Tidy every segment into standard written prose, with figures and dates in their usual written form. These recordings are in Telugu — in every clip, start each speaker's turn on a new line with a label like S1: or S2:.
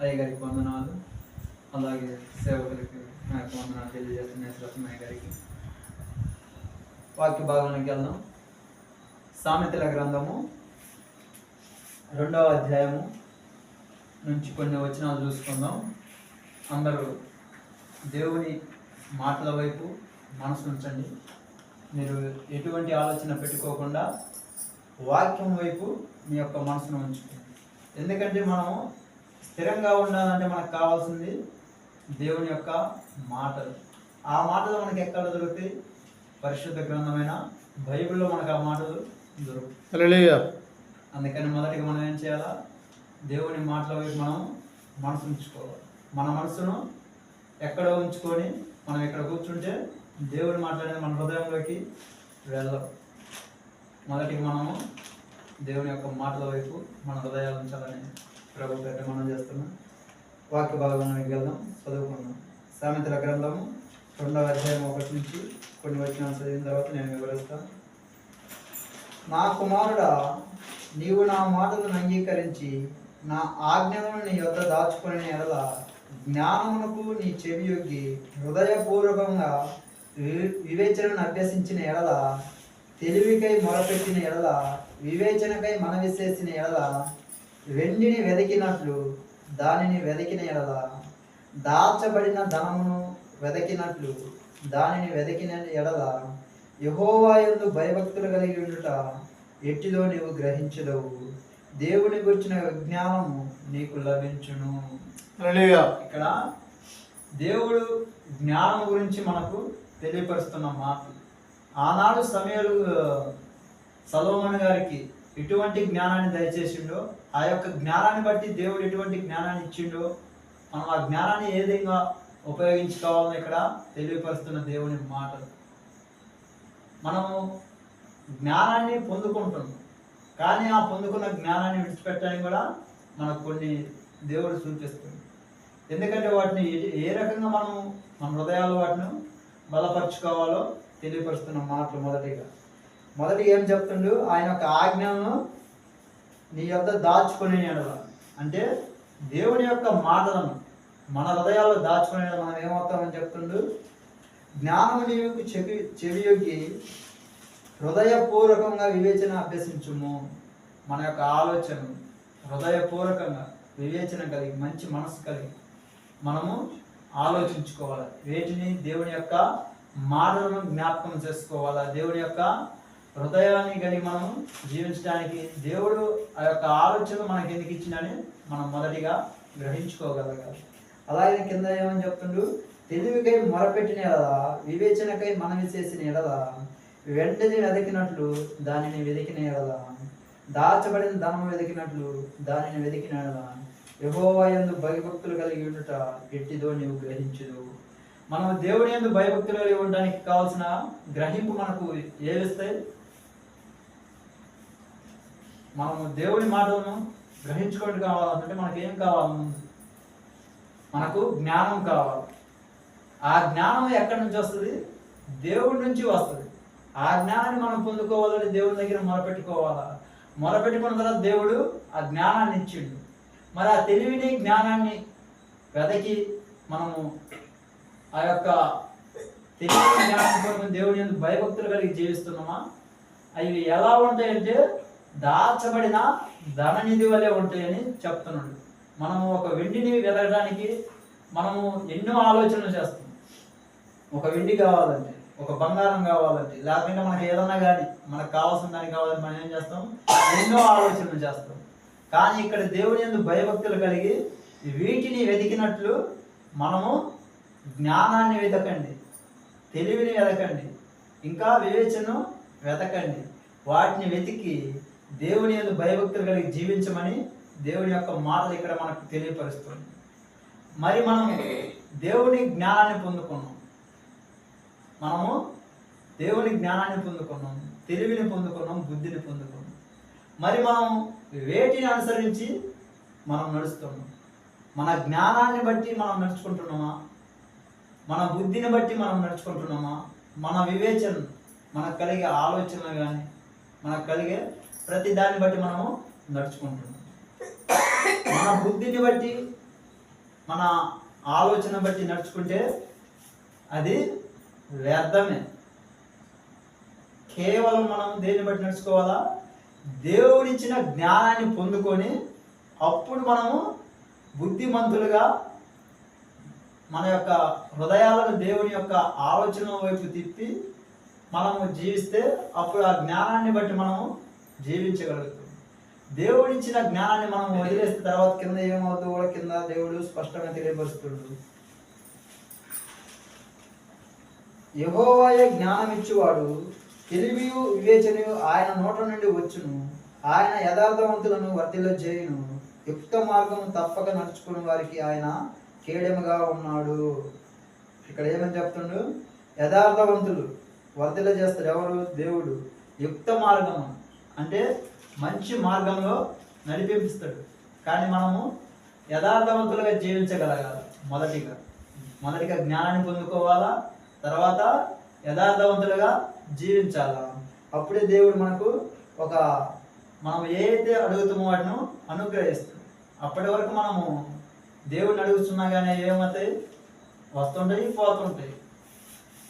S1: అయ్యగారికి వందనాలు, అలాగే సేవకులకి నా యొక్క వందనాలు తెలియజేస్తున్నాయి రత్నయ్య గారికి. వాక్య భాగంలోకి వెళ్దాం. సామెతల గ్రంథము 2వ అధ్యాయము నుంచి కొన్ని వచనాలు చూసుకుందాం. అందరూ దేవుని మాటల వైపు మనసు ఉంచండి. మీరు ఎటువంటి ఆలోచన పెట్టుకోకుండా వాక్యం వైపు మీ యొక్క మనసును ఉంచుకోండి. ఎందుకంటే మనము స్థిరంగా ఉండాలంటే మనకు కావాల్సింది దేవుని యొక్క మాటలు. ఆ మాటలు మనకి ఎక్కడ దొరుకుతాయి? పరిశుద్ధ గ్రంథమైన బైబిల్లో మనకు ఆ మాటలు దొరుకుతాయి. అందుకని మొదటిగా మనం ఏం చేయాలా? దేవుని మాటల వైపు మనం మనసు ఉంచుకోవాలి. మన మనసును ఎక్కడో ఉంచుకొని మనం ఇక్కడ కూర్చుంటే దేవుని మాట్లాడేది మన హృదయంలోకి వెళ్ళరు. మొదటికి మనము దేవుని యొక్క మాటల వైపు మన హృదయాలు ఉంచాలని ప్రభు పేట మనం చేస్తున్నాం. వాక్య భాగంలోకి వెళ్దాం, చదువుకుందాం. సామెతల గ్రంథము 2వ అధ్యాయం 1 నుంచి కొన్ని వచనాలు చదివిన తర్వాత నేను వివరిస్తాను. నా కుమారుడా, నీవు నా మాటలను అంగీకరించి నా ఆజ్ఞలను నీ యొద్ద దాచుకునే ఎడల, జ్ఞానమునకు నీ చెవియొగ్గి హృదయపూర్వకంగా వివేచనను అభ్యసించిన ఎడల, తెలివికై మొరపెట్టిన ఎడల, వివేచనకై మనవి చేసిన ఎడల, వెండిని వెదకినట్లు దానిని వెదకిన ఎడల, దాచబడిన ధనమును వెదకినట్లు దానిని వెదకిన ఎడల, యెహోవా యందు భయభక్తులు కలిగి ఉండుట ఎట్టిదో నీవు గ్రహించదవు. దేవుని గురించిన విజ్ఞానము నీకు లభించును. ఇక్కడ దేవుడు జ్ఞానం గురించి మనకు తెలియపరుస్తున్న మాటలు. ఆనాడు సొలొమోను గారికి ఎటువంటి జ్ఞానాన్ని దయచేసిండో, ఆ యొక్క జ్ఞానాన్ని బట్టి దేవుడు ఎటువంటి జ్ఞానాన్ని ఇచ్చిండో, మనం ఆ జ్ఞానాన్ని ఏ విధంగా ఉపయోగించుకోవాలో ఇక్కడ తెలియపరుస్తున్న దేవుని మాటలు. మనము జ్ఞానాన్ని పొందుకుంటున్నాం, కానీ ఆ పొందుకున్న జ్ఞానాన్ని విడిచిపెట్టడానికి కూడా మనకు కొన్ని దేవుడు సూచిస్తుంది. ఎందుకంటే వాటిని ఏ రకంగా మనం మన హృదయాల్లో వాటిని బలపరుచుకోవాలో తెలియపరుస్తున్న మాటలు. మొదటిగా ఏం చెప్తుండు? ఆయన యొక్క ఆజ్ఞలను నీ యొద్ద దాచుకునే ఎడల, అంటే దేవుని యొక్క మాటలను మన హృదయాల్లో దాచుకునే మనం ఏమవుతామని చెప్తుండు? జ్ఞానము నీకు చెవియొగ్గి హృదయపూర్వకంగా వివేచన అభ్యసించుము. మన యొక్క ఆలోచన హృదయపూర్వకంగా వివేచన కలిగి, మంచి మనసు కలిగి మనము ఆలోచించుకోవాలి. వేటిని? దేవుని యొక్క మాటలను జ్ఞాపకం చేసుకోవాలా. దేవుని యొక్క హృదయాన్ని కలిగి మనము జీవించడానికి దేవుడు ఆ యొక్క ఆలోచన మనకి ఎందుకు ఇచ్చిందని మనం మొదటిగా గ్రహించుకోగలగాలి. అలాగే కింద ఏమని చెప్తుండు? తెలివికై మొరపెట్టిన ఎడల, వివేచనకై మనవి చేసిన ఎడల, వెంటనే వెదకినట్లు దానిని వెదికిన ఎడల, దాచబడిన ధనము వెదికినట్లు దానిని వెదికిన ఎడల, యెహోవా యందు భయభక్తులు కలిగి ఉండుట ఎట్టిదో నీవు గ్రహించుదు. మనం దేవుని యందు భయభక్తులు కలిగి ఉండడానికి కావాల్సిన గ్రహింపు మనకు ఏవిస్తాయి? మనము దేవుని మాటలను గ్రహించుకోవడం కావాలంటే మనకు ఏం కావాలి? మనకు జ్ఞానం కావాలి. ఆ జ్ఞానం ఎక్కడి నుంచి వస్తుంది? దేవుడి నుంచి వస్తుంది. ఆ జ్ఞానాన్ని మనం పొందుకోవాలంటే దేవుడి దగ్గర మొరపెట్టుకోవాలా. మొరపెట్టుకున్న తర్వాత దేవుడు ఆ జ్ఞానాన్ని ఇచ్చిండు. మరి ఆ తెలివిని, జ్ఞానాన్ని వెదకి మనము ఆ యొక్క తెలివిని, జ్ఞానం కోసం దేవుని యందు భయభక్తులు కలిగి జీవిస్తున్నామా? అవి ఎలా ఉంటాయంటే దాచబడిన ధననిధి వలె ఉంటాయని చెప్తున్నాడు. మనము ఒక వెండిని వెదకడానికి మనము ఎన్నో ఆలోచనలు చేస్తాం. ఒక వెండి కావాలంటే, ఒక బంగారం కావాలంటే, లేకపోతే మనకు ఏదన్నా కానీ మనకు కావాల్సిన దానికి కావాలంటే మనం ఏం చేస్తాం? ఎన్నో ఆలోచనలు చేస్తాం. కానీ ఇక్కడ దేవుని యందు భయభక్తులు కలిగి వీటిని వెతికినట్లు మనము జ్ఞానాన్ని వెతకండి, తెలివిని వెతకండి, ఇంకా వివేచనను వెతకండి. వాటిని వెతికి దేవుని యందు భయభక్తులు కలిగి జీవించమని దేవుని యొక్క మాటలు ఇక్కడ మనకు తెలియపరుస్తుంది. మరి మనం దేవుని జ్ఞానాన్ని పొందుకున్నాం, మనము దేవుని జ్ఞానాన్ని పొందుకున్నాం, తెలివిని పొందుకున్నాం, బుద్ధిని పొందుకున్నాం. మరి మనం వేటిని అనుసరించి మనం నడుస్తున్నాం? మన జ్ఞానాన్ని బట్టి మనం నడుచుకుంటున్నామా? మన బుద్ధిని బట్టి మనం నడుచుకుంటున్నామా? మన వివేచన, మనకు కలిగే ఆలోచనలు కానీ మనకు కలిగే ప్రతి దాన్ని బట్టి మనము నడుచుకుంటున్నాం. మన బుద్ధిని బట్టి మన ఆలోచన బట్టి నడుచుకుంటే అది వ్యర్థమే. కేవలం మనం దేన్ని బట్టి నడుచుకోవాలా? దేవుడిచ్చిన జ్ఞానాన్ని పొందుకొని అప్పుడు మనము బుద్ధిమంతులుగా మన యొక్క హృదయాలను దేవుని యొక్క ఆలోచన వైపు తిప్పి మనము జీవిస్తే అప్పుడు ఆ జ్ఞానాన్ని బట్టి మనము జీవించగలుగుతాం. దేవుడిచ్చిన జ్ఞానాన్ని మనం వదిలేస్తే తర్వాత కింద ఏమవుతుందో కూడా కింద దేవుడు స్పష్టంగా తెలియపరుస్తున్నాడు. యెహోవాయే జ్ఞానం ఇచ్చువాడు, తెలివియు వివేచనయు ఆయన నోట నుండి వచ్చును. ఆయన యథార్థవంతులను వర్ధిల్ల చేయును. యుక్త మార్గము తప్పక నడుచుకుని వారికి ఆయన కేడెముగా ఉన్నాడు. ఇక్కడ ఏమని చెప్తుండు? యథార్థవంతులు వర్ధిల్ల చేస్తారు. ఎవరు? దేవుడు. యుక్త మార్గం అంటే మంచి మార్గంలో నడిపిస్తాడు. కానీ మనము యథార్థవంతులుగా జీవించగలగాలి. మొదటిగా జ్ఞానాన్ని పొందుకోవాలా, తర్వాత యథార్థవంతులుగా జీవించాలా. అప్పుడే దేవుడు మనకు మనం ఏదైతే అడుగుతామో వాటిని అనుగ్రహిస్తాడు. అప్పటి వరకు మనము దేవుడిని అడుగుతున్నా కానీ ఏమవుతాయి? వస్తుంటాయి, పోతుంటాయి.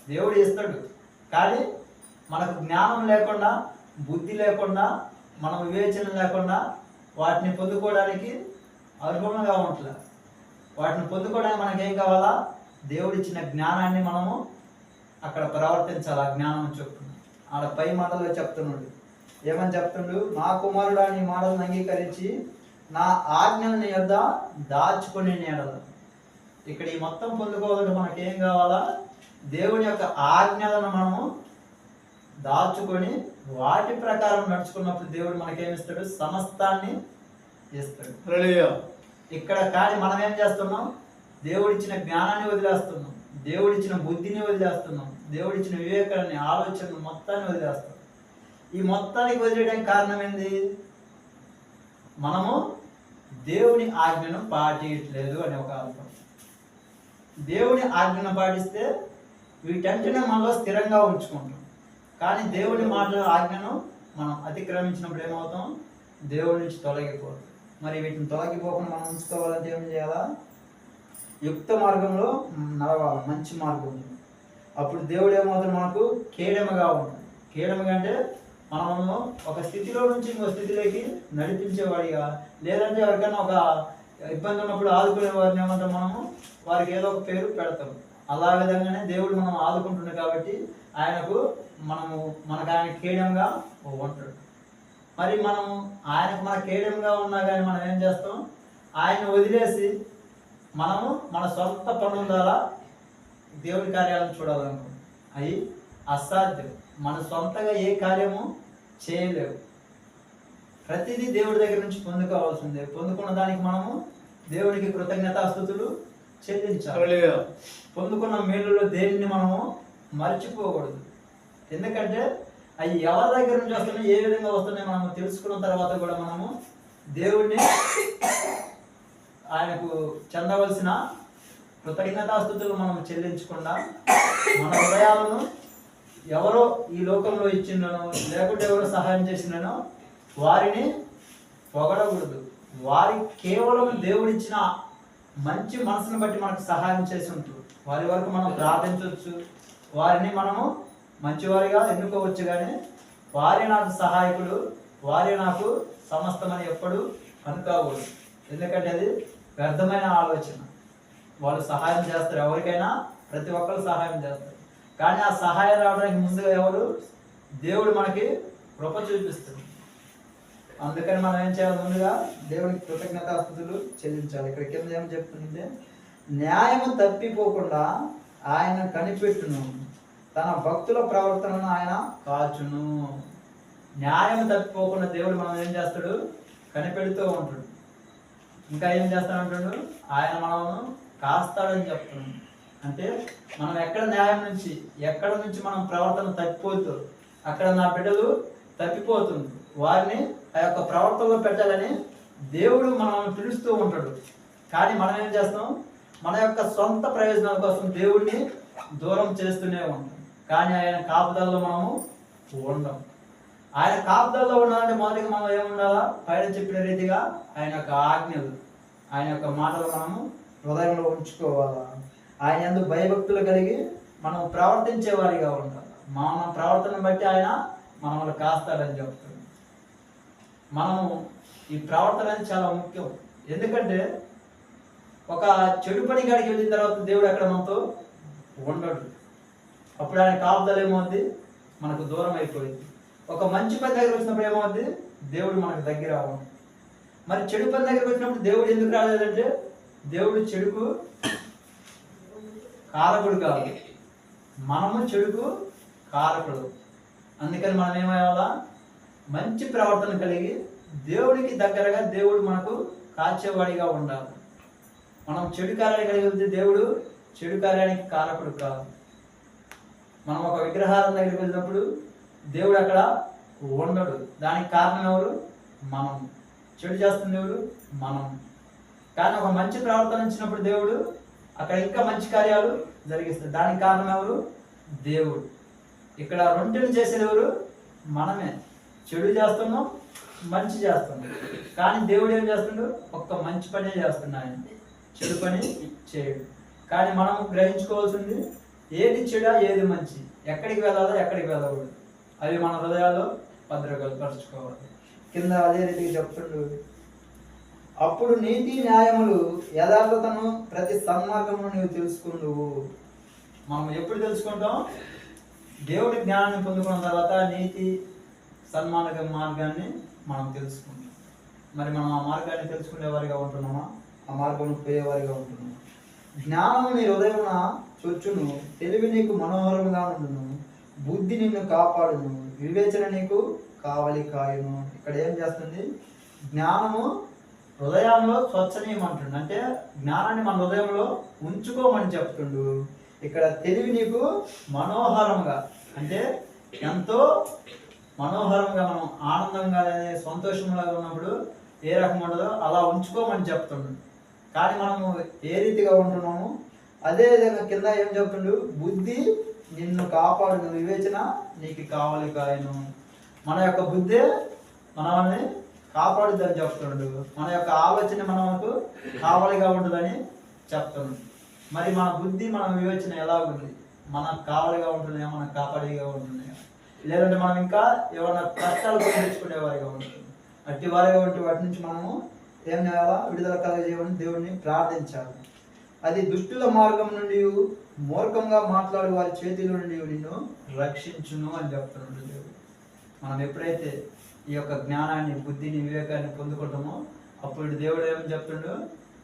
S1: దేవుడు ఇస్తాడు, కానీ మనకు జ్ఞానం లేకుండా, బుద్ధి లేకుండా, మనం వివేచన లేకుండా వాటిని పొందుకోవడానికి అర్హంగా ఉంటుంది. వాటిని పొందుకోవడానికి మనకేం కావాలా? దేవుడిచ్చిన జ్ఞానాన్ని మనము అక్కడ ప్రవర్తించాలి. ఆ జ్ఞానం చెప్తున్నాడు. ఆడ పై మాటలో చెప్తున్నాడు. ఏమని చెప్తుండు? నా కుమారుడా, నీ మాటలను అంగీకరించి నా ఆజ్ఞలని యొద్ద దాచుకుని నేడల. ఇక్కడ ఈ మొత్తం పొందుకోవాలంటే మనకేం కావాలా? దేవుని యొక్క ఆజ్ఞలను మనము దాచుకొని వాటి ప్రకారం నడుచుకున్నప్పుడు దేవుడు మనకేమిస్తాడు? సమస్తాన్ని ఇస్తాడు. ఇక్కడ కానీ మనం ఏం చేస్తున్నాం? దేవుడిచ్చిన జ్ఞానాన్ని వదిలేస్తున్నాం, దేవుడిచ్చిన బుద్ధిని వదిలేస్తున్నాం, దేవుడిచ్చిన వివేకాన్ని, ఆలోచనను మొత్తాన్ని వదిలేస్తున్నాం. ఈ మొత్తానికి వదిలేయడానికి కారణం ఏంది? మనము దేవుని ఆజ్ఞను పాటించలేదు అనే ఒక అర్థం. దేవుని ఆజ్ఞను పాటిస్తే వీటంటనే మనలో స్థిరంగా ఉంచుకుంటాం. కానీ దేవుని మాటల ఆజ్ఞను మనం అతిక్రమించినప్పుడు ఏమవుతాం? దేవుడి నుంచి తొలగిపోతాం. మరి వీటిని తొలగిపోకుండా మనం ఉంచుకోవాలంటే ఏం చేయాలా? యుక్త మార్గంలో నడవాలి, మంచి మార్గంలో. అప్పుడు దేవుడు ఏమవుతాడు? మనకు కేడెమగా ఉంటుంది. కేడెమగా అంటే మనము ఒక స్థితిలో నుంచి ఇంకో స్థితిలోకి నడిపించేవాడిగా, లేదంటే ఎవరికైనా ఒక ఇబ్బంది ఉన్నప్పుడు ఆదుకునే వారిని ఏమంటాం? మనము వారికి ఏదో ఒక పేరు పెడతాం. అలా విధంగానే దేవుడు మనం ఆదుకుంటున్నాడు కాబట్టి మనకు ఆయన కేడెంగా ఉంటాడు. మరి మనము ఆయనకు మన కేడెంగా ఉన్నా కానీ మనం ఏం చేస్తాం? ఆయన వదిలేసి మనము మన సొంత పనుల ద్వారా దేవుడి కార్యాలను చూడాలనుకుంటాం. అవి అసాధ్యం. మన సొంతగా ఏ కార్యము చేయలేవు. ప్రతిదీ దేవుడి దగ్గర నుంచి పొందుకోవాల్సిందే. పొందుకున్న దానికి మనము దేవుడికి కృతజ్ఞతాస్తుతులు చెల్లించాలి. పొందుకున్న మేలులో దేనిని మనము మర్చిపోకూడదు. ఎందుకంటే అవి ఎవరి దగ్గర నుంచి వస్తున్నాయి, ఏ విధంగా వస్తున్నాయి మనము తెలుసుకున్న తర్వాత కూడా మనము దేవుడిని ఆయనకు చెందవలసిన కృతజ్ఞతాస్తుతులు మనం చెల్లించకుండా మన హృదయాలను ఎవరో ఈ లోకంలో ఇచ్చిండనో లేకుంటే ఎవరో సహాయం చేసిండనో వారిని పొగడకూడదు. వారి కేవలం దేవుడిచ్చిన మంచి మనసును బట్టి మనకు సహాయం చేసి ఉంటుంది. వారి వరకు మనం ప్రార్థించవచ్చు, వారిని మనము మంచివారిగా ఎన్నుకోవచ్చు. కానీ వారి నాకు సహాయకుడు, వారి నాకు సమస్తమని ఎప్పుడు అనుకోకూడదు. ఎందుకంటే అది వ్యర్థమైన ఆలోచన. వాళ్ళు సహాయం చేస్తారు, ఎవరికైనా ప్రతి ఒక్కరు సహాయం చేస్తారు. కానీ ఆ సహాయం రావడానికి ముందుగా ఎవరు? దేవుడు మనకి కృప చూపిస్తుంది. అందుకని మనం ఏం చేయాలి? ముందుగా దేవునికి కృతజ్ఞతాస్తుతులు చెల్లించాలి. ఇక్కడ కింద ఏమని చెప్తుందంటే, న్యాయము తప్పిపోకుండా ఆయన కనిపెట్టును, తన భక్తుల ప్రవర్తనను ఆయన కాచును. న్యాయం తప్పిపోకుండా దేవుడు మనం ఏం చేస్తాడు? కనిపెడుతూ ఉంటాడు. ఇంకా ఏం చేస్తాడంటాడు? ఆయన మనము కాస్తాడని చెప్తున్నాడు. అంటే మనం ఎక్కడ మనం ప్రవర్తన తప్పిపోతూ అక్కడ నా బిడ్డలు తప్పిపోతుంది, వారిని ఆ యొక్క ప్రవర్తనలో పెట్టాలని దేవుడు మనల్ని పిలుస్తూ ఉంటాడు. కానీ మనం ఏం చేస్తాం? మన యొక్క సొంత ప్రయోజనాల కోసం దేవుడిని దూరం చేస్తూనే ఉంటాం. కానీ ఆయన కాపుదలలో మనము ఉండం. ఆయన కాపుదలలో ఉండాలంటే మొదటిగా మనం ఏముండాలా? పైన చెప్పిన రీతిగా ఆయన యొక్క ఆజ్ఞలు, ఆయన యొక్క మాటలు మనము హృదయంలో ఉంచుకోవాలా. ఆయన యందు భయభక్తులు కలిగి మనం ప్రవర్తించే వారిగా ఉండాలి. మన ప్రవర్తన బట్టి ఆయన మనల్ని కాస్తాడని చెప్తుంది. మనము ఈ ప్రవర్తన అనేది చాలా ముఖ్యం. ఎందుకంటే ఒక చెడు పని కాడికి వెళ్ళిన తర్వాత దేవుడు అక్కడ మనతో ఉండడు. అప్పుడు ఆయన కాపుదల ఏమవుద్ది, మనకు దూరం అయిపోయింది. ఒక మంచి పని దగ్గర వచ్చినప్పుడు ఏమవుద్ది, దేవుడు మనకు దగ్గర అవ్వడు. మరి చెడు పని దగ్గరకు వచ్చినప్పుడు దేవుడు ఎందుకు రాలేదంటే, దేవుడు చెడుకు కారకుడు కాదు, మనము చెడుకు కారకుడు. అందుకని మనం ఏమయ్యాలా, మంచి ప్రవర్తన కలిగి దేవుడికి దగ్గరగా దేవుడు మనకు కాచేవాడిగా ఉండాలి. మనం చెడు కార్యాన్ని కలిగి వెళ్తే దేవుడు చెడు కార్యానికి కారకుడు కాదు. మనం ఒక విగ్రహాల దగ్గరికి వెళ్ళినప్పుడు దేవుడు అక్కడ ఉండడు. దానికి కారణం ఎవరు, మనం. చెడు చేస్తుంది ఎవరు, మనం. కానీ ఒక మంచి ప్రవర్తన ఇచ్చినప్పుడు దేవుడు అక్కడ ఇంకా మంచి కార్యాలు జరిగిస్తాడు. దానికి కారణం ఎవరు, దేవుడు. ఇక్కడ రెండుని చేసేది ఎవరు, మనమే. చెడు చేస్తున్నాం, మంచి చేస్తున్నాం. కానీ దేవుడు ఏం చేస్తుండు, ఒక్క మంచి పనే చేస్తున్నాడు, ఆయన చెడు పని చేయడు. కానీ మనం గ్రహించుకోవాల్సింది ఏది చెడా ఏది మంచి, ఎక్కడికి వెళ్ళాలో ఎక్కడికి వెళ్ళకూడదు, అవి మన హృదయాల్లో భద్రపరచుకోవాలి. కింద అదే రీతికి చెప్తుండు, అప్పుడు నీతి న్యాయములు యథార్థతను ప్రతి సన్మార్గమును నీవు తెలుసుకుందువు. మనం ఎప్పుడు తెలుసుకుంటాం, దేవుడి జ్ఞానాన్ని పొందుకున్న తర్వాత నీతి మార్గాన్ని మనం తెలుసుకుంటాం. మరి మనం ఆ మార్గాన్ని తెలుసుకునే వారిగా ఉంటున్నామా, ఆ మార్గంలో పోయేవారిగా ఉంటున్నామా? జ్ఞానము నీ హృదయమున చొచ్చును, తెలివి నీకు మనోహరంగా ఉండును, బుద్ధి నిన్ను కాపాడును, వివేచన నీకు కావలి కాయును. ఇక్కడ ఏం చేస్తుంది, జ్ఞానము హృదయంలో స్వచ్ఛనీయమంటుండు. అంటే జ్ఞానాన్ని మన హృదయంలో ఉంచుకోమని చెప్తుండు. ఇక్కడ తెలివి నీకు మనోహరంగా, అంటే ఎంతో మనోహరంగా, మనం ఆనందంగా సంతోషంగా ఉన్నప్పుడు ఏ రకం ఉండదో అలా ఉంచుకోమని చెప్తుండు. కానీ మనము ఏ రీతిగా ఉంటున్నాము, అదే విధంగా కింద ఏం చెప్తుండు, బుద్ధి నిన్ను కాపాడును, వివేచన నీకు కావాలి కాయను. మన యొక్క బుద్ధి మనల్ని కాపాడుద్దని చెప్తుండు. మన యొక్క ఆలోచన మనకు కావలిగా ఉంటుందని చెప్తుండు. మరి మన బుద్ధి, మన వివేచన ఎలా ఉంది, మనకు కావలిగా ఉంటున్నాయా, మనకు కాపాడిగా ఉంటున్నాయా, లేదంటే మనం ఇంకా ఏమైనా కష్టాలు తెచ్చుకునే వారిగా ఉంటుంది. అట్టి వారిగా ఉంటే వాటి నుంచి మనము ఏం చేయాలా, విడుదల కలగజేయమని దేవుడిని ప్రార్థించాలి. అది దుష్టుల మార్గం నుండి, మూర్ఖంగా మాట్లాడు వారి చేతిలో నుండి నిన్ను రక్షించును అని చెప్తున్నాడు దేవుడు. మనం ఎప్పుడైతే ఈ యొక్క జ్ఞానాన్ని, బుద్ధిని, వివేకాన్ని పొందుకుంటామో అప్పుడు దేవుడు ఏమని చెప్తుండో,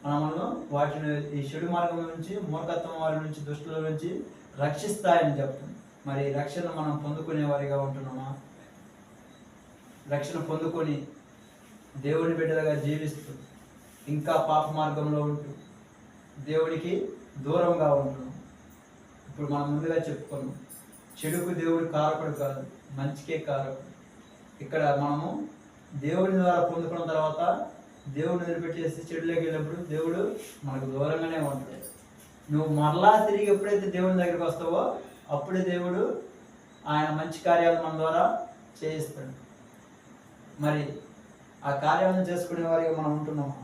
S1: మనము వాటిని ఈ చెడు మార్గం నుంచి, మూర్ఖత్వం వారి నుంచి, దుష్టుల నుంచి రక్షిస్తాయని చెప్తుంది. మరి రక్షణ మనం పొందుకునే వారిగా ఉంటున్నామా? రక్షణ పొందుకొని దేవుని బిడ్డలుగా జీవిస్తూ ఇంకా పాప మార్గంలో ఉంటూ దేవుడికి దూరంగా ఉంటున్నాం. ఇప్పుడు మనం ముందుగా చెప్పుకున్నాం, చెడుకు దేవుడు కారకుడు కాదు, మంచికే కారకుడు. ఇక్కడ మనము దేవుని ద్వారా పొందుకున్న తర్వాత దేవుడిని వదిలిపెట్టేసి చెడులోకి వెళ్ళినప్పుడు దేవుడు మనకు దూరంగానే ఉంటాడు. నువ్వు మరలా తిరిగి ఎప్పుడైతే దేవుని దగ్గరికి వస్తావో అప్పుడే దేవుడు ఆయన మంచి కార్యాలు మన ద్వారా చేయిస్తాడు. మరి ఆ కార్యాలను చేసుకునే వారిగా మనం ఉంటున్నామా,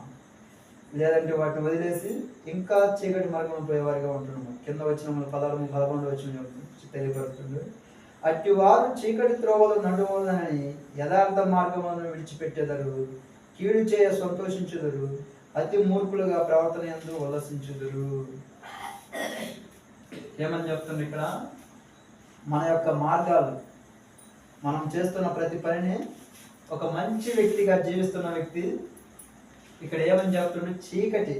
S1: లేదంటే వాటిని వదిలేసి ఇంకా చీకటి మార్గంలో పోయేవారిగా ఉంటున్నాము? కింద వచ్చిన 11 వచ్చిన తెలియపరుస్తుంది, అట్టి వారు చీకటి త్రోవలు నడువదని యథార్థ మార్గములను విడిచిపెట్టేదరు, కీడు చేయ సంతోషించుదురు, అతి మూర్ఖులుగా ప్రవర్తన యందు ఉల్లసించుదురు. ఏమని చెప్తుంది ఇక్కడ, మన యొక్క మార్గాలు, మనం చేస్తున్న ప్రతి పనిని ఒక మంచి వ్యక్తిగా జీవిస్తున్న వ్యక్తి ఇక్కడ ఏమని చెప్తుండే, చీకటి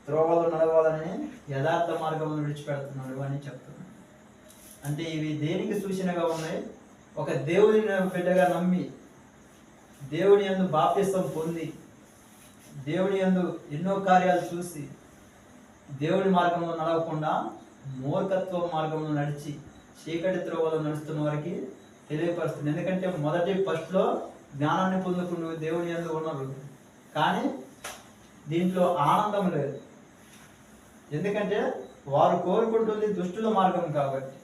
S1: త్రోవలు నడవాలని యథార్థ మార్గమును విడిచిపెడుతున్నాడు అని చెప్తున్నాడు. అంటే ఇవి దేనికి సూచనగా ఉన్నాయి, ఒక దేవుని బిడ్డగా నమ్మి, దేవుని యందు బాప్తిసం పొంది, దేవుని యందు ఎన్నో కార్యాలు చూసి, దేవుని మార్గంలో నడవకుండా మూర్ఖత్వ మార్గంలో నడిచి చీకటి త్రోవలో నడుస్తున్న వారికి తెలియపరుస్తుంది. ఎందుకంటే ఫస్ట్లో జ్ఞానాన్ని పొందుకుని దేవుని యందు ఉన్నారు, కానీ దీంట్లో ఆనందం లేదు. ఎందుకంటే వారు కోరుకుంటుంది దుష్టుల మార్గం కాబట్టి.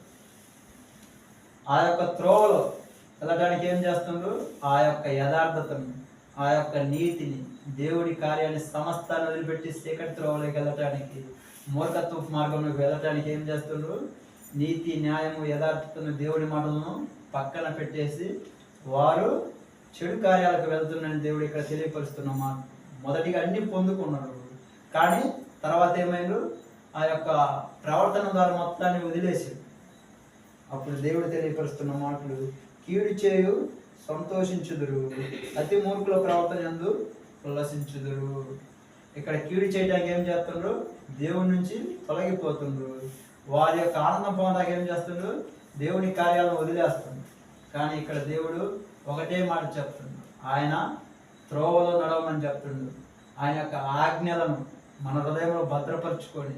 S1: ఆ యొక్క త్రోవలో వెళ్ళడానికి ఏం చేస్తుండ్రు, ఆ యొక్క యథార్థతను, ఆ యొక్క నీతిని, దేవుడి కార్యాన్ని సమస్తాన్ని వదిలిపెట్టి చీకటి త్రోవలోకి వెళ్ళటానికి, మూర్ఖత్వ మార్గంలోకి వెళ్ళటానికి ఏం చేస్తుండ్రు? నీతి, న్యాయము, యథార్థతను, దేవుడి మాటలను పక్కన పెట్టేసి వారు చెడు కార్యాలకు వెళ్తున్నారని దేవుడు ఇక్కడ తెలియపరుస్తున్నమా. మొదటిగా అన్ని పొందుకున్నారు, కానీ తర్వాత ఏమైంది? ఆ యొక్క ప్రవర్తన ద్వారా మొత్తాన్ని వదిలేసి, అప్పుడు దేవుడు తెలియపరుస్తున్న మాటలు, కీడు చేయు సంతోషించుదురు, అతి మూర్ఖుల ప్రవర్తన యందు ఉల్లసించుదురు. ఇక్కడ కీడు చేయడానికి ఏం చేస్తుండ్రు? దేవుడి నుంచి తొలగిపోతుండ్రు. వారి యొక్క ఆనందం పొందడానికి ఏం చేస్తుండ్రు? దేవుని కార్యాలను వదిలేస్తుండ్రు. కానీ ఇక్కడ దేవుడు ఒకటే మాట చెప్తుండ్రు, ఆయన త్రోవలో నడవమని చెప్తుండ్రు. ఆయన యొక్క ఆజ్ఞలను మన హృదయంలో భద్రపరుచుకొని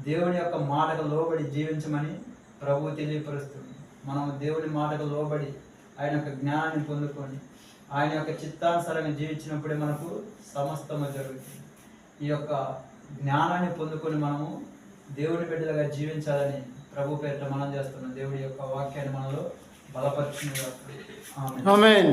S1: దేవుని యొక్క మాటకు లోబడి జీవించమని ప్రభువు తెలియపరుస్తుంది. మనం దేవుని మాటకు లోబడి ఆయన యొక్క జ్ఞానాన్ని పొందుకొని ఆయన యొక్క చిత్తానుసారంగా జీవించినప్పుడే మనకు సమస్తము జరుగుతుంది. ఈ యొక్క జ్ఞానాన్ని పొందుకొని మనము దేవుని బిడ్డలుగా జీవించాలని ప్రభు పేరిట మనం చేస్తున్నాం. దేవుడి యొక్క వాక్యాన్ని మనలో బలపరుచుకునే. ఆమేన్.